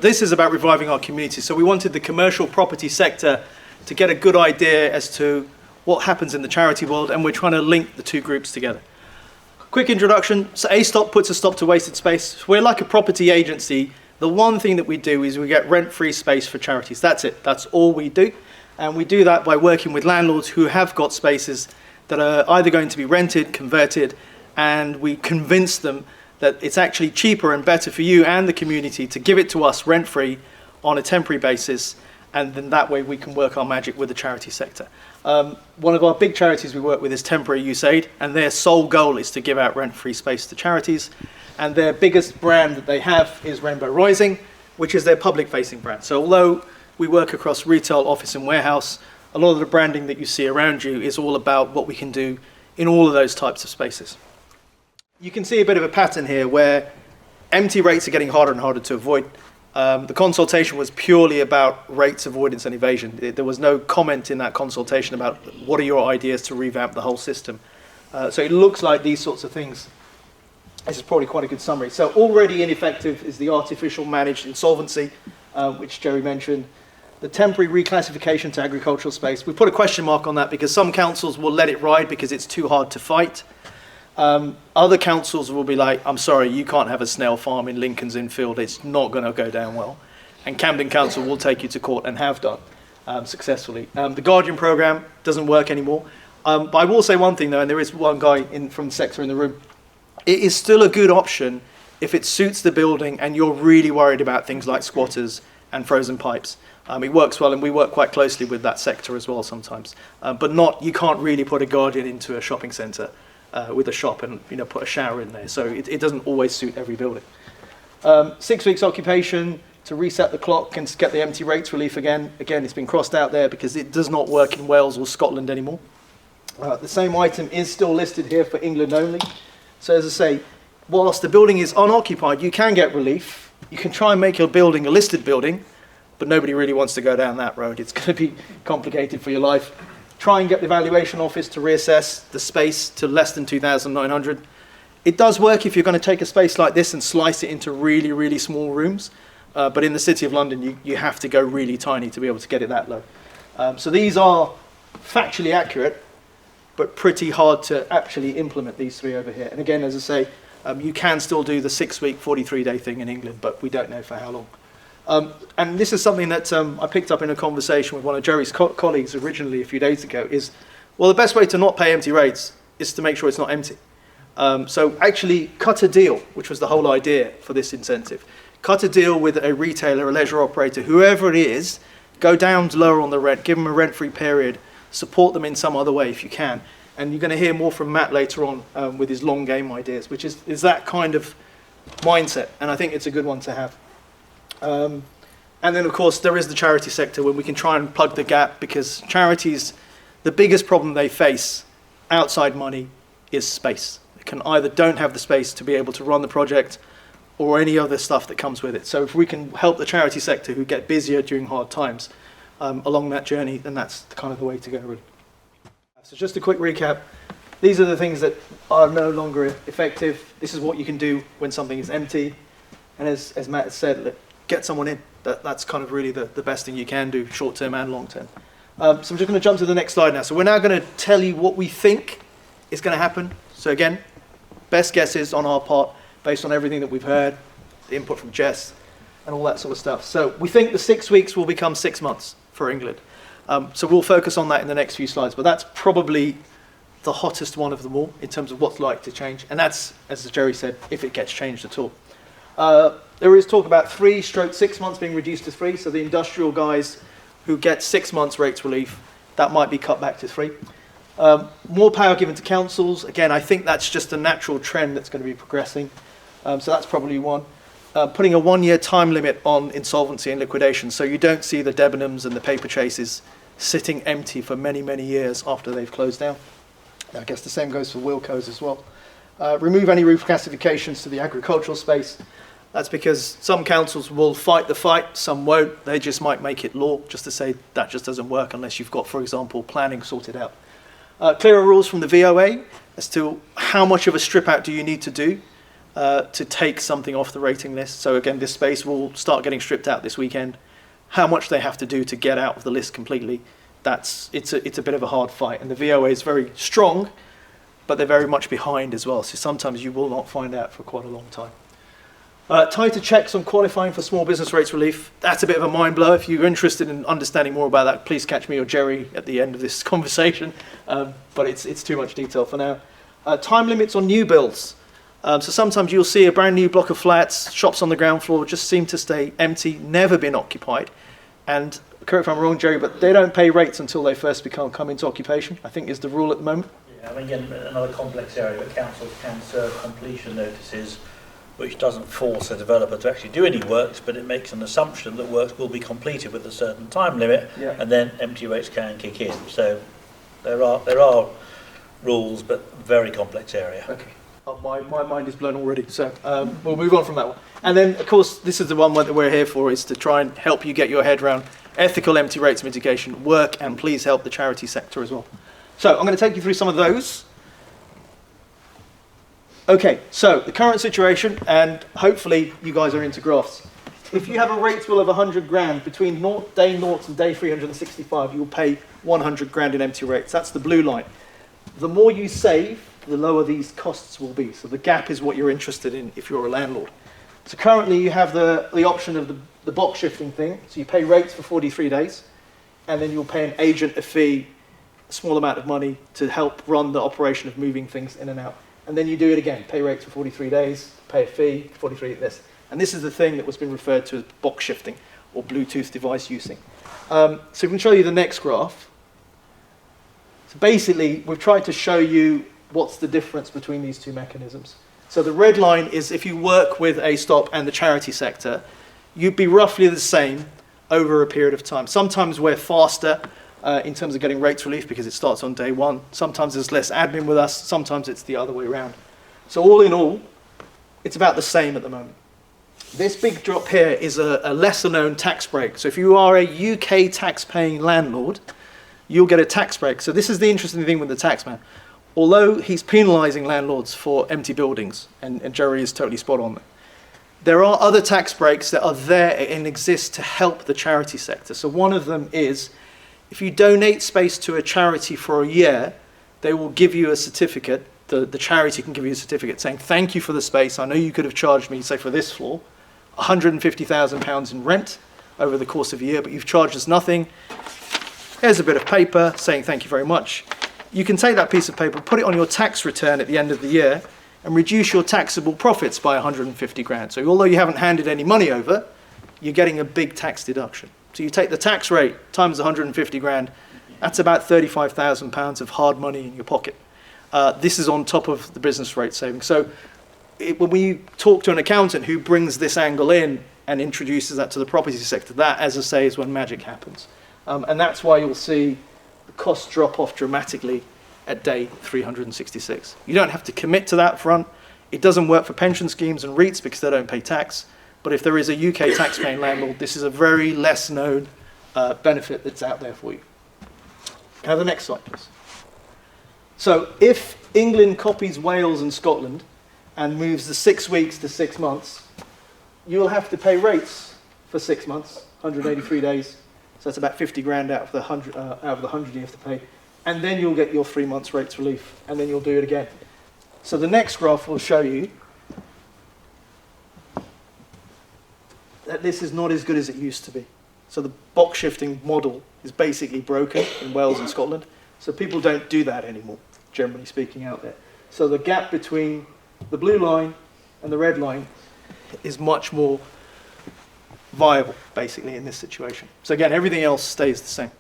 this is about reviving our community. So we wanted the commercial property sector to get a good idea as to what happens in the charity world, and we're trying to link the two groups together. Quick introduction. So A-Stop puts a stop to wasted space. We're like a property agency. The one thing that we do is we get rent-free space for charities. That's it. That's all we do. And we do that by working with landlords who have got spaces that are either going to be rented, converted, and we convince them that it's actually cheaper and better for you and the community to give it to us rent-free on a temporary basis, and then that way we can work our magic with the charity sector. One of our big charities we work with is Temporary USAID, and their sole goal is to give out rent-free space to charities. And their biggest brand that they have is Rainbow Rising, which is their public-facing brand. So although we work across retail, office, and warehouse, a lot of the branding that you see around you is all about what we can do in all of those types of spaces. You can see a bit of a pattern here where empty rates are getting harder and harder to avoid. The consultation was purely about rates avoidance and evasion. There was no comment in that consultation about what are your ideas to revamp the whole system. So it looks like these sorts of things. This is probably quite a good summary. So already ineffective is the artificial managed insolvency, which Jerry mentioned. The temporary reclassification to agricultural space. We put a question mark on that because some councils will let it ride because it's too hard to fight. Other councils will be like, I'm sorry, you can't have a snail farm in Lincoln's Inn Field. It's not going to go down well. And Camden Council will take you to court and have done successfully. The Guardian programme doesn't work anymore. But I will say one thing though, and there is one guy from the sector in the room. It is still a good option if it suits the building and you're really worried about things like squatters and frozen pipes. It works well, and we work quite closely with that sector as well sometimes. But you can't really put a Guardian into a shopping centre with a shop and put a shower in there. So it doesn't always suit every building. 6 weeks occupation to reset the clock and get the empty rates relief again. Again, it's been crossed out there because it does not work in Wales or Scotland anymore. The same item is still listed here for England only. So as I say, whilst the building is unoccupied, you can get relief. You can try and make your building a listed building, but nobody really wants to go down that road. It's going to be complicated for your life. Try and get the valuation office to reassess the space to less than 2,900. It does work if you're going to take a space like this and slice it into really, really small rooms. But in the City of London, you have to go really tiny to be able to get it that low. So these are factually accurate, but pretty hard to actually implement these three over here. And again, as I say, you can still do the 6-week, 43-day thing in England, but we don't know for how long. And this is something that I picked up in a conversation with one of Jerry's colleagues originally a few days ago is, well, the best way to not pay empty rates is to make sure it's not empty. So actually cut a deal, which was the whole idea for this incentive. Cut a deal with a retailer, a leisure operator, whoever it is, go down lower on the rent, give them a rent-free period, support them in some other way if you can. And you're going to hear more from Matt later on with his long game ideas, which is that kind of mindset. And I think it's a good one to have. And then, of course, there is the charity sector where we can try and plug the gap, because charities, the biggest problem they face outside money is space. They can either don't have the space to be able to run the project or any other stuff that comes with it. So if we can help the charity sector who get busier during hard times along that journey, then that's kind of the way to go, really. So just a quick recap. These are the things that are no longer effective. This is what you can do when something is empty. And as Matt has said, get someone in. That's kind of really the best thing you can do, short-term and long-term. So I'm just going to jump to the next slide now. So we're now going to tell you what we think is going to happen. So again, best guesses on our part, based on everything that we've heard, the input from Jess, and all that sort of stuff. So we think the 6 weeks will become 6 months for England. So we'll focus on that in the next few slides. But that's probably the hottest one of them all in terms of what's likely to change. And that's, as Jerry said, if it gets changed at all. There is talk about 3/6 months being reduced to 3. So the industrial guys who get 6 months rates relief, that might be cut back to 3. More power given to councils. Again, I think that's just a natural trend that's going to be progressing. So that's probably one. Putting a 1-year time limit on insolvency and liquidation, so you don't see the Debenhams and the paper chases sitting empty for many, many years after they've closed down. I guess the same goes for Wilcos as well. Remove any reclassifications to the agricultural space. That's because some councils will fight the fight, some won't. They just might make it law just to say that just doesn't work unless you've got, for example, planning sorted out. Clearer rules from the VOA as to how much of a strip out do you need to do. to take something off the rating list. So again, this space will start getting stripped out this weekend. How much they have to do to get out of the list completely, it's a bit of a hard fight. And the VOA is very strong, but they're very much behind as well. So sometimes you will not find out for quite a long time. Tighter checks on qualifying for small business rates relief. That's a bit of a mind blow. If you're interested in understanding more about that, please catch me or Jerry at the end of this conversation. But it's too much detail for now. Time limits on new builds. So sometimes you'll see a brand new block of flats, shops on the ground floor just seem to stay empty, never been occupied. And correct if I'm wrong, Jerry, but they don't pay rates until they first come into occupation, I think is the rule at the moment. Yeah, I mean, again, another complex area, but councils can serve completion notices, which doesn't force a developer to actually do any works, but it makes an assumption that works will be completed with a certain time limit, and then empty rates can kick in. So there are rules, but very complex area. Okay. Oh, my mind is blown already, so we'll move on from that one. And then, of course, this is the one that we're here for, is to try and help you get your head around ethical empty rates mitigation work, and please help the charity sector as well. So I'm going to take you through some of those. Okay, so the current situation, and hopefully you guys are into graphs. If you have a rate bill of 100 grand between day 0 and day 365, you'll pay 100 grand in empty rates. That's the blue line. The more you save, the lower these costs will be. So the gap is what you're interested in if you're a landlord. So currently you have the option of the box shifting thing. So you pay rates for 43 days, and then you'll pay an agent a fee, a small amount of money to help run the operation of moving things in and out. And then you do it again, pay rates for 43 days, pay a fee, 43 this. And this is the thing that was been referred to as box shifting or Bluetooth device using. So we can show you the next graph. So basically, we've tried to show you what's the difference between these two mechanisms. So the red line is if you work with a stop and the charity sector, you'd be roughly the same over a period of time. Sometimes we're faster in terms of getting rates relief because it starts on day 1. Sometimes there's less admin with us. Sometimes it's the other way around. So all in all, it's about the same at the moment. This big drop here is a lesser known tax break. So if you are a UK tax paying landlord, you'll get a tax break. So this is the interesting thing with the tax man. Although he's penalising landlords for empty buildings, and Jerry is totally spot on there are other tax breaks that are there and exist to help the charity sector. So one of them is, if you donate space to a charity for a year, they will give you a certificate. The charity can give you a certificate saying, thank you for the space. I know you could have charged me, say for this floor, £150,000 in rent over the course of a year, but you've charged us nothing. Here's a bit of paper saying thank you very much. You can take that piece of paper, put it on your tax return at the end of the year, and reduce your taxable profits by 150 grand. So although you haven't handed any money over, you're getting a big tax deduction. So you take the tax rate times 150 grand, that's about £35,000 of hard money in your pocket. This is on top of the business rate saving. So when we talk to an accountant who brings this angle in and introduces that to the property sector, that, as I say, is when magic happens. And that's why you'll see the costs drop off dramatically at day 366. You don't have to commit to that front. It doesn't work for pension schemes and REITs because they don't pay tax. But if there is a UK tax-paying landlord, this is a very less known benefit that's out there for you. Can I have the next slide, please? So if England copies Wales and Scotland and moves the 6 weeks to 6 months, you'll have to pay rates for 6 months, 183 days. So that's about 50 grand out of the 100 you have to pay. And then you'll get your 3 months rates relief, and then you'll do it again. So the next graph will show you that this is not as good as it used to be. So the box shifting model is basically broken in Wales and Scotland. So people don't do that anymore, generally speaking, out there. So the gap between the blue line and the red line is much more viable, basically, in this situation. So again, everything else stays the same.